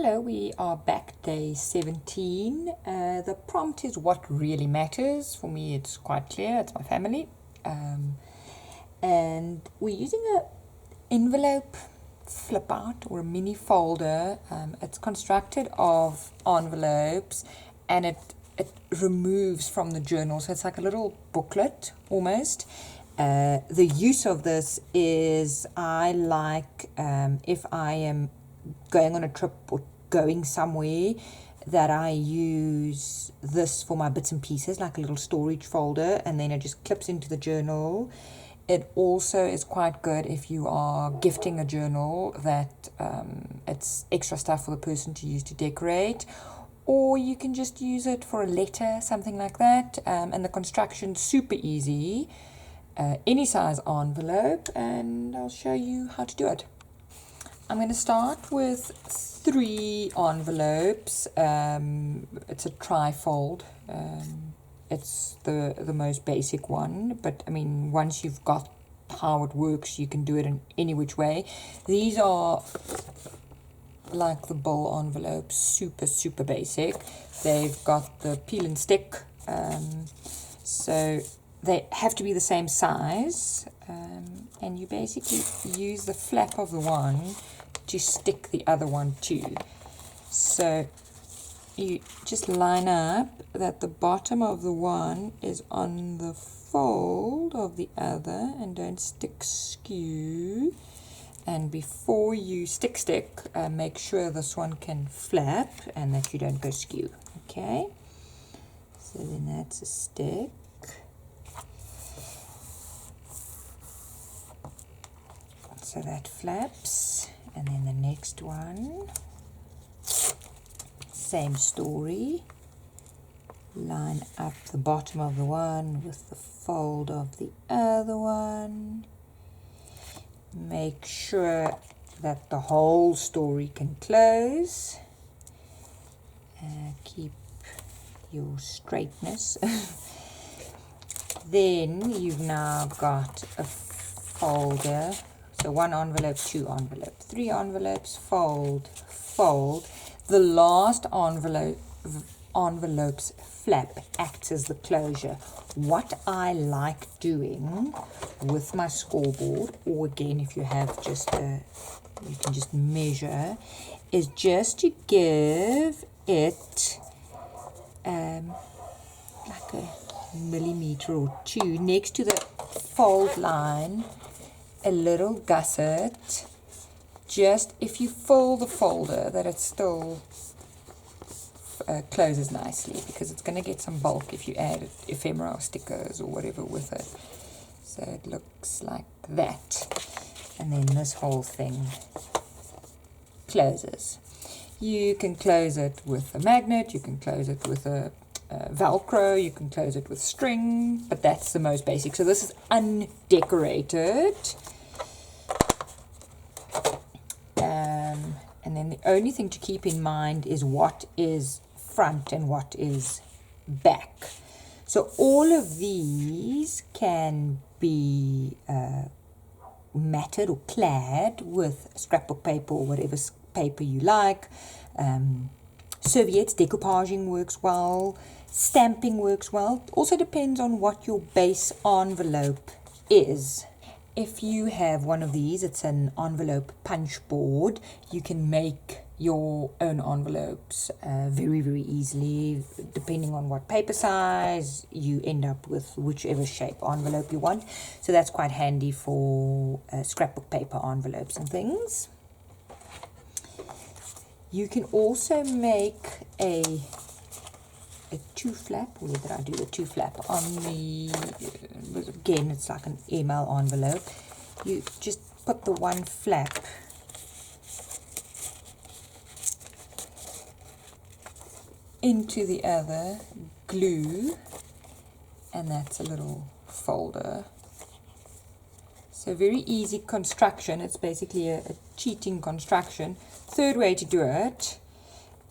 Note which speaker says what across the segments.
Speaker 1: Hello, we are back day 17. The prompt is what really matters. For me, it's quite clear. It's my family. And we're using a envelope flip out or a mini folder. It's constructed of envelopes and it removes from the journal. So it's like a little booklet almost. The use of this is I like if I am going on a trip or going somewhere that I use this for my bits and pieces, like a little storage folder, and then it just clips into the journal. It also is quite good if you are gifting a journal that it's extra stuff for the person to use to decorate, or you can just use it for a letter, something like that. And the construction's super easy, any size envelope, and I'll show you how to do it. I'm going to start with 3 envelopes. It's a tri-fold. It's the most basic one, but I mean, once you've got how it works, you can do it in any which way. These are like the Bill envelopes, super basic. They've got the peel and stick, so they have to be the same size, and you basically use the flap of the one to stick the other one to. So you just line up that the bottom of the one is on the fold of the other and don't stick skew. And before you stick, make sure this one can flap and that you don't go skew. Okay, so then that's a stick. So that flaps, and then the next one, same story. Line up the bottom of the one with the fold of the other one. Make sure that the whole story can close. Keep your straightness. Then you've now got a folder. So 1 envelope, 2 envelopes, 3 envelopes, fold. The last envelope's flap acts as the closure. What I like doing with my scoreboard, or again if you have just you can just measure, is just to give it like a millimeter or 2 next to the fold line. A little gusset, just if you fill the folder, that it still closes nicely, because it's going to get some bulk if you add ephemera stickers or whatever with it. So it looks like that, and then this whole thing closes. You can close it with a magnet, you can close it with a Velcro, you can close it with string, but that's the most basic. So this is undecorated. And then the only thing to keep in mind is what is front and what is back. So all of these can be matted or clad with scrapbook paper or whatever paper you like. Serviettes, decoupaging works well. Stamping works well. Also depends on what your base envelope is. If you have one of these, it's an envelope punch board, you can make your own envelopes very easily. Depending on what paper size, you end up with whichever shape envelope you want. So that's quite handy for scrapbook paper envelopes and things. You can also make a 2-flap, or did I do the 2-flap on the, again, it's like an email envelope. You just put the 1 flap into the other, glue, and that's a little folder. So very easy construction. It's basically a cheating construction. Third way to do it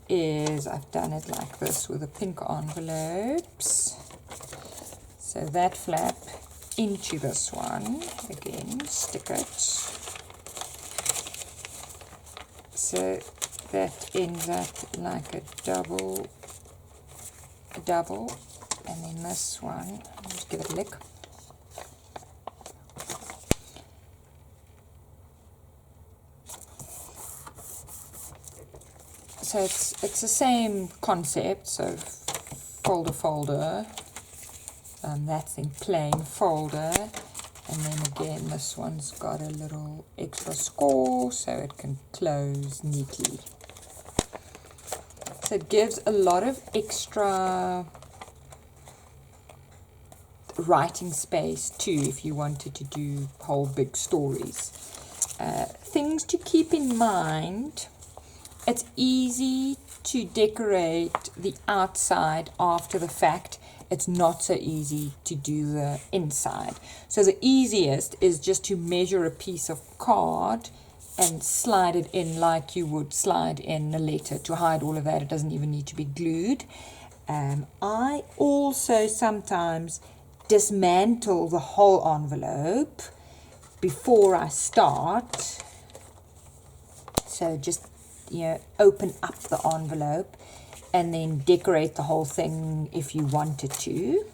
Speaker 1: is I've done it like this with the pink envelopes. So that flap into this one, again, stick it. So that ends up like a double, and then this one, I'll just give it a lick. So it's the same concept, so folder, that's in plain folder, and then again this one's got a little extra score so it can close neatly. So it gives a lot of extra writing space too if you wanted to do whole big stories. Things to keep in mind: it's easy to decorate the outside after the fact. It's not so easy to do the inside. So the easiest is just to measure a piece of card and slide it in like you would slide in a letter to hide all of that. It doesn't even need to be glued. I also sometimes dismantle the whole envelope before I start. So just, you know, open up the envelope and then decorate the whole thing if you wanted to.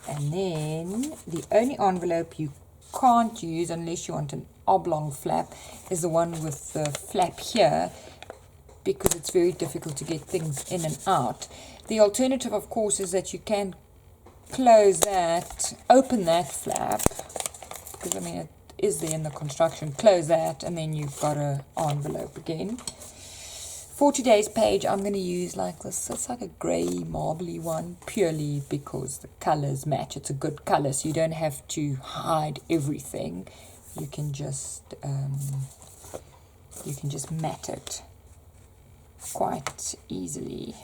Speaker 1: And then the only envelope you can't use unless you want an oblong flap is the one with the flap here, because it's very difficult to get things in and out. The alternative, of course, is that you can close that, open that flap, because I mean it is there in the construction, close that, and then you've got an envelope again. For today's page, I'm going to use like this. It's like a grey marbly one, purely because the colours match. It's a good colour, so you don't have to hide everything. You can just mat it quite easily.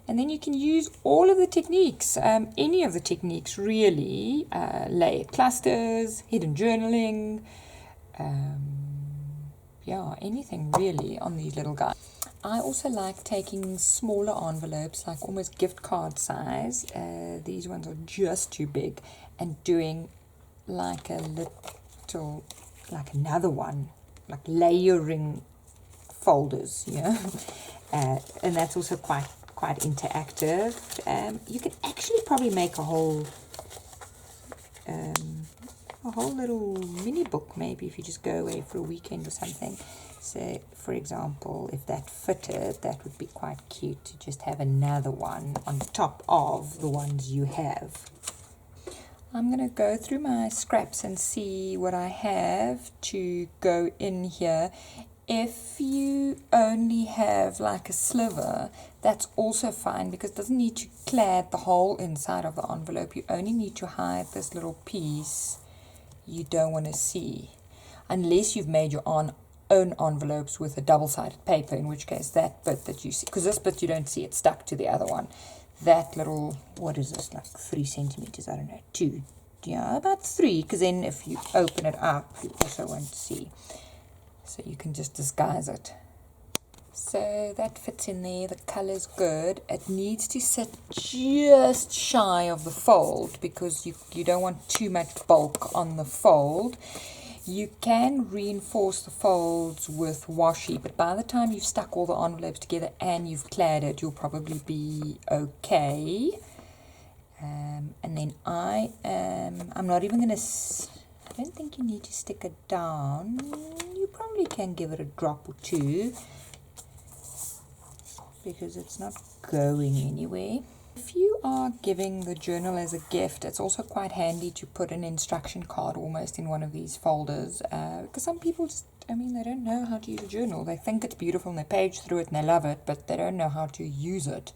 Speaker 1: And then you can use all of the techniques, any of the techniques really, layer clusters, hidden journaling, yeah, anything really on these little guys. I also like taking smaller envelopes, like almost gift card size. These ones are just too big, and doing like a little, like another one, like layering folders, yeah. And that's also quite interactive. You can actually probably make a whole little mini book, maybe, if you just go away for a weekend or something. So, for example, if that fitted, that would be quite cute to just have another one on top of the ones you have. I'm going to go through my scraps and see what I have to go in here. If you only have like a sliver, that's also fine, because it doesn't need to clad the whole inside of the envelope. You only need to hide this little piece you don't want to see, unless you've made your own envelopes with a double-sided paper, in which case that bit that you see, because this bit you don't see, it's stuck to the other one. That little, what is this, like 3 centimeters, I don't know, 2, yeah, about 3, because then if you open it up, you also won't see. So you can just disguise it. So that fits in there, the color's good. It needs to sit just shy of the fold, because you don't want too much bulk on the fold. You can reinforce the folds with washi, but by the time you've stuck all the envelopes together and you've clad it, you'll probably be okay. And then I'm not even going to, I don't think you need to stick it down. You probably can give it a drop or two, because it's not going anywhere. If you are giving the journal as a gift, it's also quite handy to put an instruction card almost in one of these folders, because some people just, I mean, they don't know how to use a journal. They think it's beautiful and they page through it and they love it, but they don't know how to use it.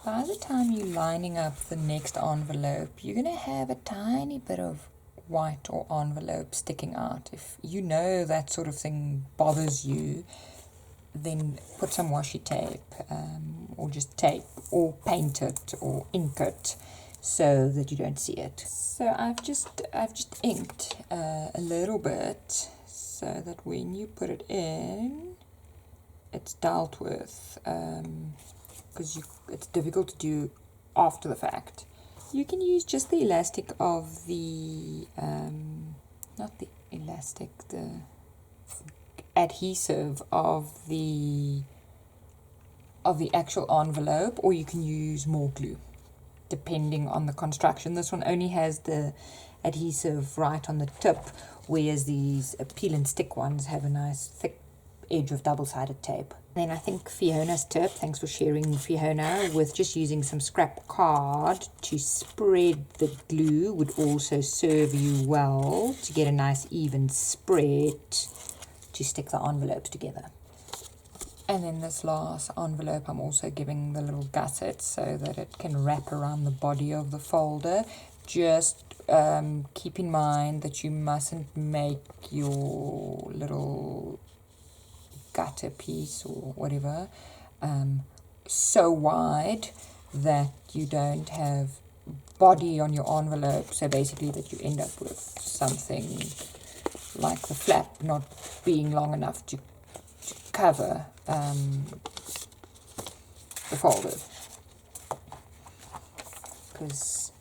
Speaker 1: By the time you're lining up the next envelope, you're going to have a tiny bit of white or envelope sticking out. If you know that sort of thing bothers you, then put some washi tape, or just tape, or paint it, or ink it, so that you don't see it. So I've just inked a little bit, so that when you put it in, it's dealt with, because it's difficult to do after the fact. You can use just the elastic of the, not the elastic, the adhesive of the actual envelope, or you can use more glue depending on the construction. This one only has the adhesive right on the tip, whereas these peel and stick ones have a nice thick edge of double-sided tape. Then I think Fiona's tip, thanks for sharing, Fiona, with just using some scrap card to spread the glue would also serve you well to get a nice even spread to stick the envelopes together. And then this last envelope, I'm also giving the little gussets so that it can wrap around the body of the folder. Just keep in mind that you mustn't make your little gutter piece or whatever so wide that you don't have body on your envelope, so basically that you end up with something like the flap not being long enough to cover the folder, because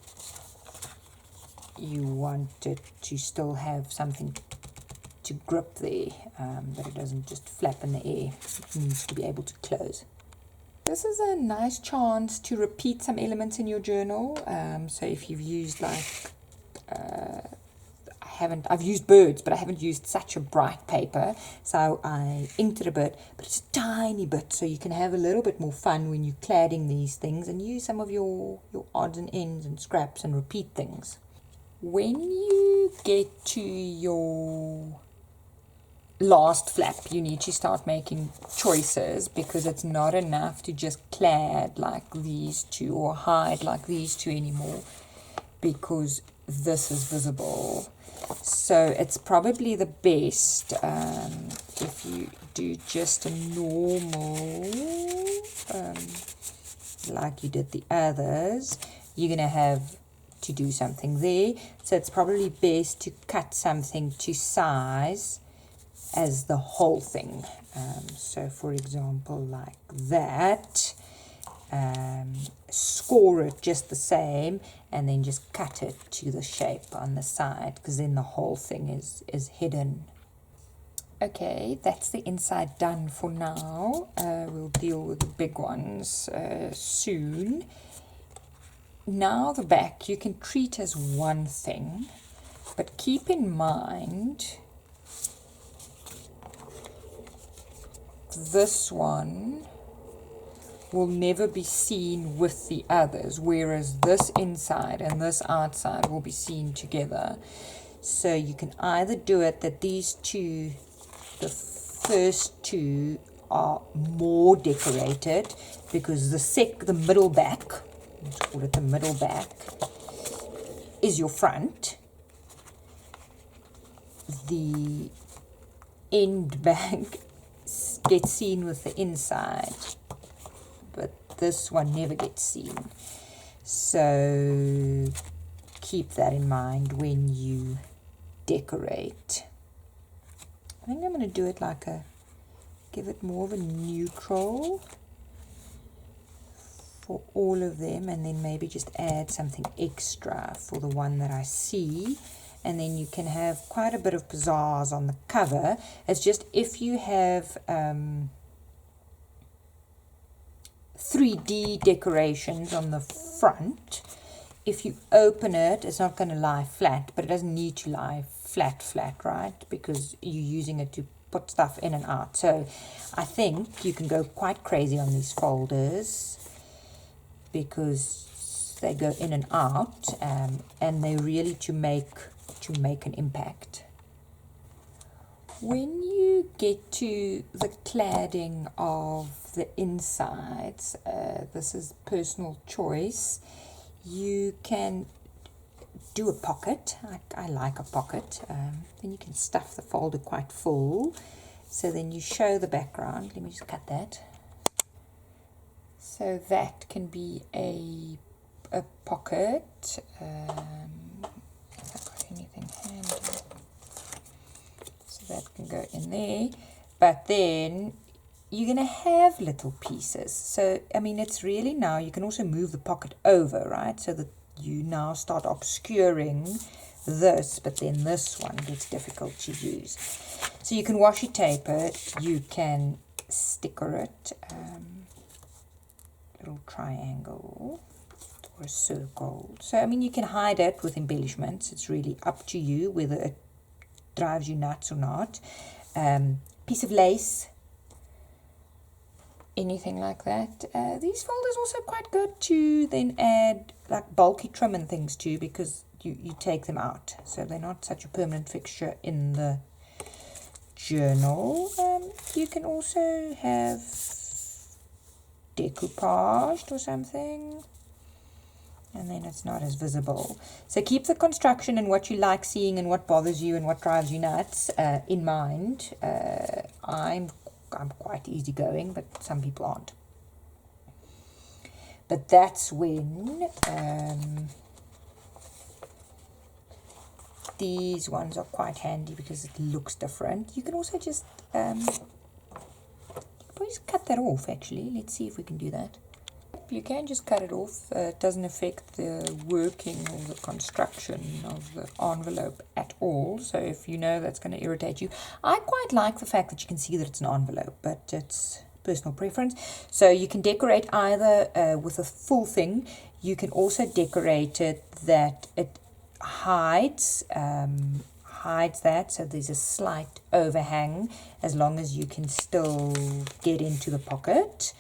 Speaker 1: you want it to still have something to grip there, that it doesn't just flap in the air. It needs to be able to close. This is a nice chance to repeat some elements in your journal. So if you've used like, I've used birds, but I haven't used such a bright paper. So I inked it a bit, but it's a tiny bit. So you can have a little bit more fun when you're cladding these things and use some of your odds and ends and scraps and repeat things. When you get to your last flap, you need to start making choices, because it's not enough to just clad like these two or hide like these two anymore, because this is visible. So it's probably the best if you do just a normal like you did the others, you're going to have to do something there. So it's probably best to cut something to size as the whole thing. So for example, like that, score it just the same, and then just cut it to the shape on the side, because then the whole thing is hidden. Okay, that's the inside done for now. We'll deal with the big ones soon. Now the back you can treat as one thing, but keep in mind this one will never be seen with the others, whereas this inside and this outside will be seen together. So you can either do it that these two, the first two, are more decorated, because the middle back, let's call it the middle back, is your front. The end back gets seen with the inside, but this one never gets seen. So keep that in mind when you decorate. I think I'm going to do it like give it more of a neutral for all of them, and then maybe just add something extra for the one that I see. And then you can have quite a bit of pizzazz on the cover. It's just if you have 3D decorations on the front, if you open it, it's not going to lie flat, but it doesn't need to lie flat, right? Because you're using it to put stuff in and out. So I think you can go quite crazy on these folders, because they go in and out, and they're really to make an impact. When you get to the cladding of the insides, this is personal choice. You can do a pocket. I like a pocket. Then you can stuff the folder quite full. So then you show the background. Let me just cut that. So that can be a pocket. Anything handy, so that can go in there, but then you're going to have little pieces. So I mean, it's really, now you can also move the pocket over, right, so that you now start obscuring this, but then this one gets difficult to use. So So you can washi tape it, you can sticker it, little triangle or a circle. So I mean, you can hide it with embellishments. It's really up to you whether it drives you nuts or not. Piece of lace, anything like that. These folders also quite good to then add like bulky trim and things to, because you take them out, so they're not such a permanent fixture in the journal. You can also have decoupaged or something, and then it's not as visible. So keep the construction and what you like seeing and what bothers you and what drives you nuts in mind. I'm quite easygoing, but some people aren't. But that's when these ones are quite handy because it looks different. You can also just cut that off actually. Let's see if we can do that. You can just cut it off. It doesn't affect the working or the construction of the envelope at all. So if you know that's going to irritate you. I quite like the fact that you can see that it's an envelope, but it's personal preference. So you can decorate either with a full thing. You can also decorate it that it hides that, so there's a slight overhang as long as you can still get into the pocket.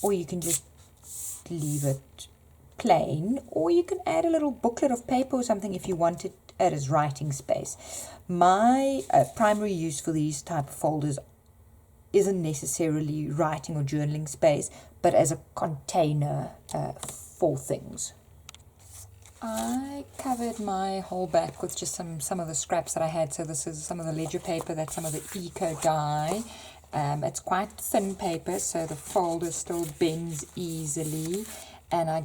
Speaker 1: Or you can just leave it plain, or you can add a little booklet of paper or something if you want it as writing space. My primary use for these type of folders isn't necessarily writing or journaling space, but as a container for things. I covered my whole back with just some of the scraps that I had. So this is some of the ledger paper, that's some of the eco dye. It's quite thin paper, so the folder still bends easily. And I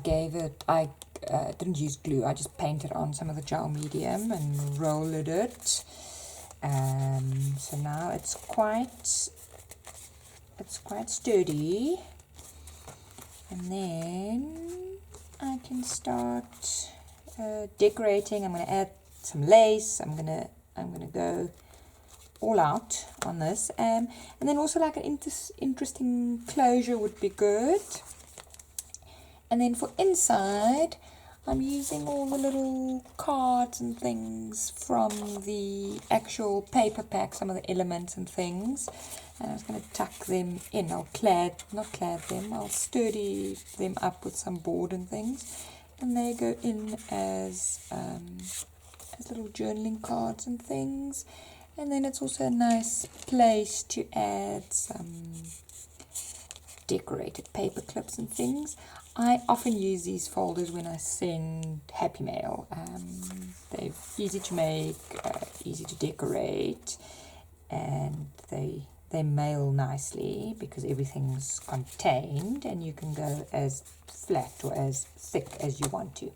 Speaker 1: didn't use glue, I just painted on some of the gel medium and rolled it. So now it's quite sturdy. And then I can start decorating. I'm going to add some lace. I'm gonna go all out on this, and then also like an interesting closure would be good. And then for inside, I'm using all the little cards and things from the actual paper pack, some of the elements and things. And I'm going to tuck them in. I'll I'll sturdy them up with some board and things. And they go in as little journaling cards and things. And then it's also a nice place to add some decorated paper clips and things. I often use these folders when I send Happy Mail. They're easy to make, easy to decorate, and they mail nicely because everything's contained, and you can go as flat or as thick as you want to.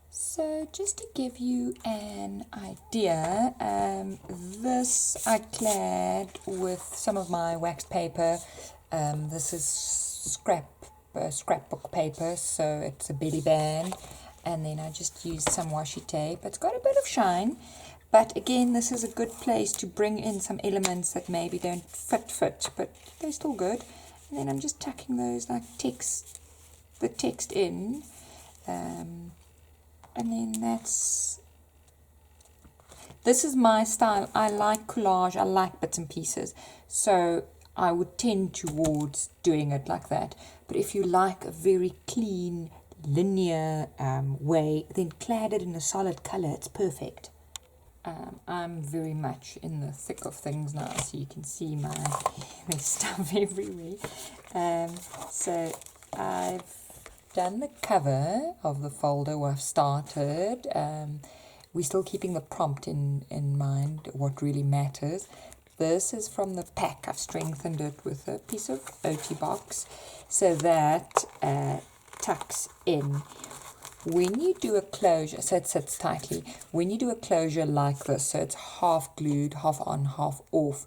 Speaker 1: So just to give you an idea, this I clad with some of my waxed paper. This is scrapbook paper, so it's a belly band, and then I just used some washi tape. It's got a bit of shine, but again, this is a good place to bring in some elements that maybe don't fit, but they're still good. And then I'm just tucking those like the text in, and then this is my style. I like collage, I like bits and pieces, so I would tend towards doing it like that. But if you like a very clean, linear way, then clad it in a solid color, it's perfect. I'm very much in the thick of things now, so you can see there's stuff everywhere. So I've done the cover of the folder where I've started. We're still keeping the prompt in mind, what really matters. This is from the pack. I've strengthened it with a piece of OT box so that tucks in. When you do a closure, so it sits tightly, when you do a closure like this, so it's half glued, half on, half off,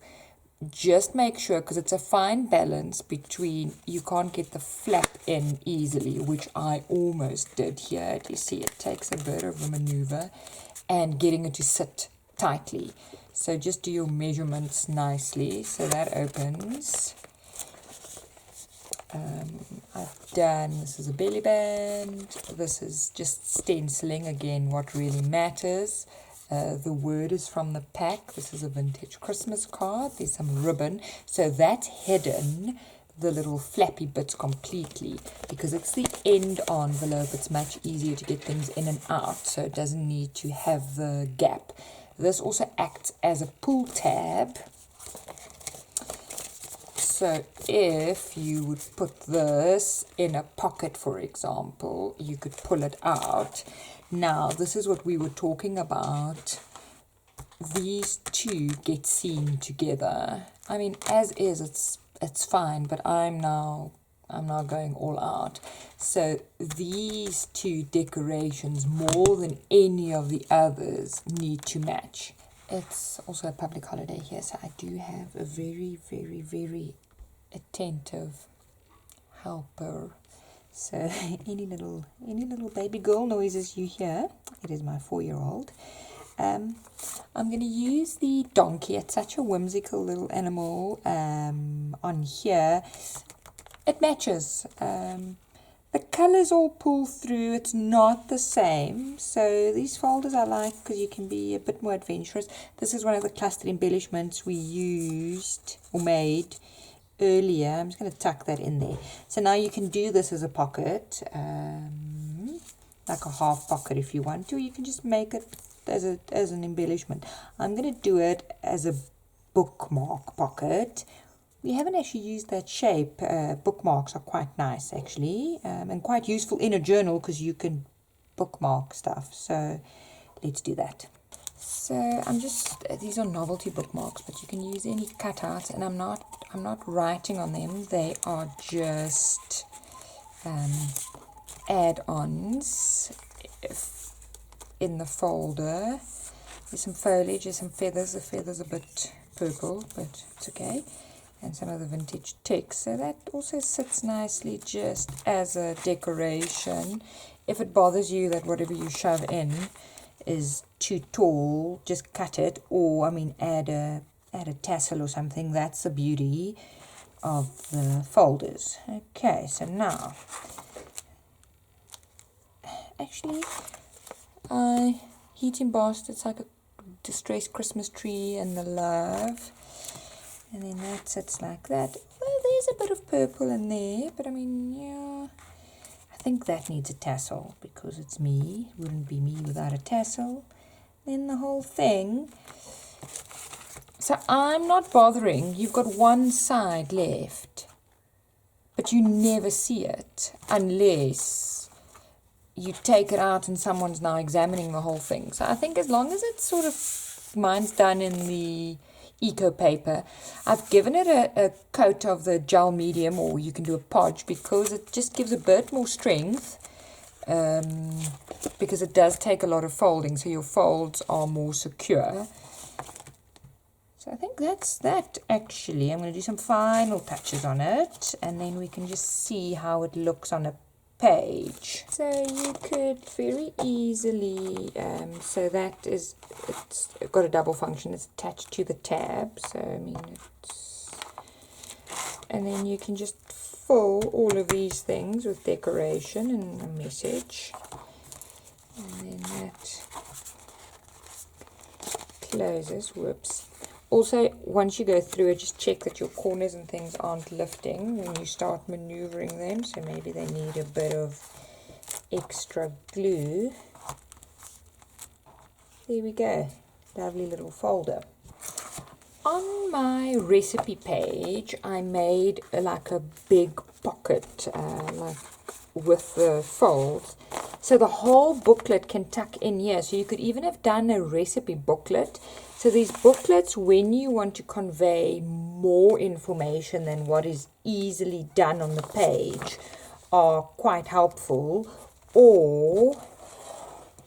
Speaker 1: just make sure, because it's a fine balance between, you can't get the flap in easily, which I almost did here. You see, it takes a bit of a maneuver, and getting it to sit tightly. So just do your measurements nicely. So that opens. I've done, this is a belly band, this is just stenciling, again what really matters. The word is from the pack. This is a vintage Christmas card. There's some ribbon, so that's hidden the little flappy bits completely, because it's the end envelope. It's much easier to get things in and out, so it doesn't need to have the gap. This also acts as a pull tab. So if you would put this in a pocket, for example, you could pull it out. Now, this is what we were talking about. These two get seen together. I mean, as is, it's fine, but I'm now going all out. So these two decorations, more than any of the others, need to match. It's also a public holiday here, so I do have a very, very, very attentive helper. So any little baby girl noises you hear, it is my 4-year-old. I'm going to use the donkey. It's such a whimsical little animal on here. It matches. The colours all pull through. It's not the same. So these folders I like because you can be a bit more adventurous. This is one of the clustered embellishments we used or made earlier. I'm just going to tuck that in there. So now you can do this as a pocket, like a half pocket if you want to. You can just make it as an embellishment. I'm going to do it as a bookmark pocket. We haven't actually used that shape. Bookmarks are quite nice actually, and quite useful in a journal because you can bookmark stuff. So let's do that. So these are novelty bookmarks, but you can use any cutouts, and I'm not writing on them. They are just add-ons in the folder. There's some foliage, there's some feathers. The feathers are a bit purple, but it's okay. And some of the vintage text. So that also sits nicely just as a decoration. If it bothers you that whatever you shove in is too tall, just cut it, or add a tassel or something. That's the beauty of the folders. Okay, so now actually I heat embossed. It's like a distressed Christmas tree and the love, and then that sits like that. Well, there's a bit of purple in there, but yeah, I think that needs a tassel because it's me. It wouldn't be me without a tassel. Then the whole thing. So I'm not bothering. You've got one side left, but you never see it unless you take it out and someone's now examining the whole thing. So I think as long as it's sort of, mine's done in the eco paper. I've given it a coat of the gel medium, or you can do a podge, because it just gives a bit more strength, because it does take a lot of folding, so your folds are more secure. So I think that's that actually. I'm going to do some final touches on it, and then we can just see how it looks on a page. So you could very easily, so that is, it's got a double function. It's attached to the tab, so and then you can just fill all of these things with decoration and a message, and then that closes. Whoops. Also, once you go through it, just check that your corners and things aren't lifting when you start maneuvering them. So maybe they need a bit of extra glue. There we go. Lovely little folder. On my recipe page, I made like a big pocket, like with the folds. So the whole booklet can tuck in here. So you could even have done a recipe booklet. So these booklets, when you want to convey more information than what is easily done on the page, are quite helpful. Or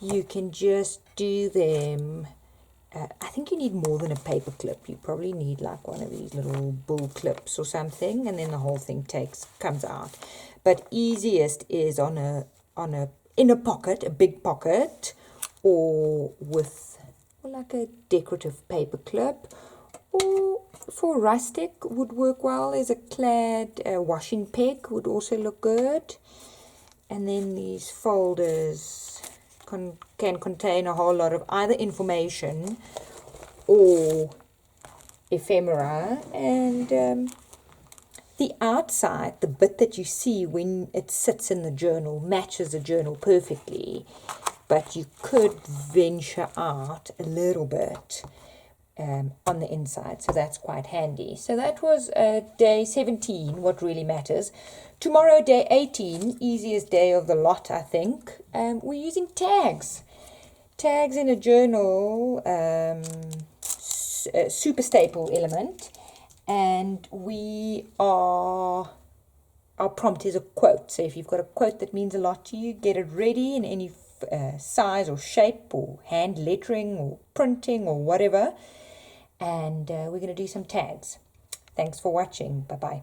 Speaker 1: you can just do them
Speaker 2: I think you need more than a paper clip. You probably need like one of these little bull clips or something, and then the whole thing comes out. But easiest is on a in a pocket, a big pocket, or with like a decorative paper clip, or for rustic would work well. There's a clad washing peg would also look good. And then these folders can contain a whole lot of either information or ephemera. And the outside, the bit that you see when it sits in the journal, matches the journal perfectly. But you could venture out a little bit on the inside, so that's quite handy. So that was day 17, what really matters. Tomorrow, day 18, easiest day of the lot, I think. We're using tags. Tags in a journal, super staple element, and our prompt is a quote. So if you've got a quote that means a lot to you, get it ready in any size or shape or hand lettering or printing or whatever. And we're going to do some tags. Thanks for watching. Bye-bye.